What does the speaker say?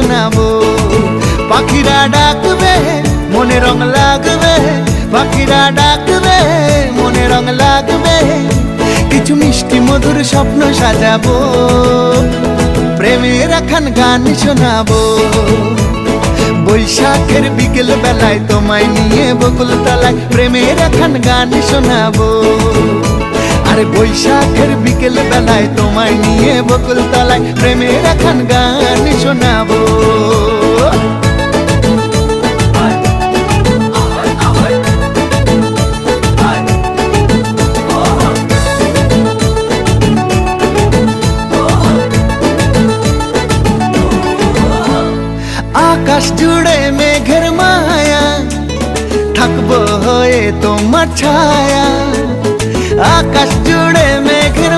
শোনাবো। পাখিরা ডাকবে মনে রং লাগবে, পাখিরা ডাকবে মনে রং লাগবে, কিছু মিষ্টি মধুর স্বপ্ন সাজাবো, প্রেমের একখান গান শোনাবো। বৈশাখের বিকেল বেলায় তোমায় নিয়ে বকুল তলায় প্রেমের একখান গান শোনাবো। আরে বৈশাখের বিকেল বেলায় তোমায় নিয়ে বকুল তলায় প্রেমের একখান গান শোনাবো। আকাশ জুড়ে মেঘের মায়া, থাকবো হয়ে তোমার ছায়া। আকাশ জুড়ে মেঘের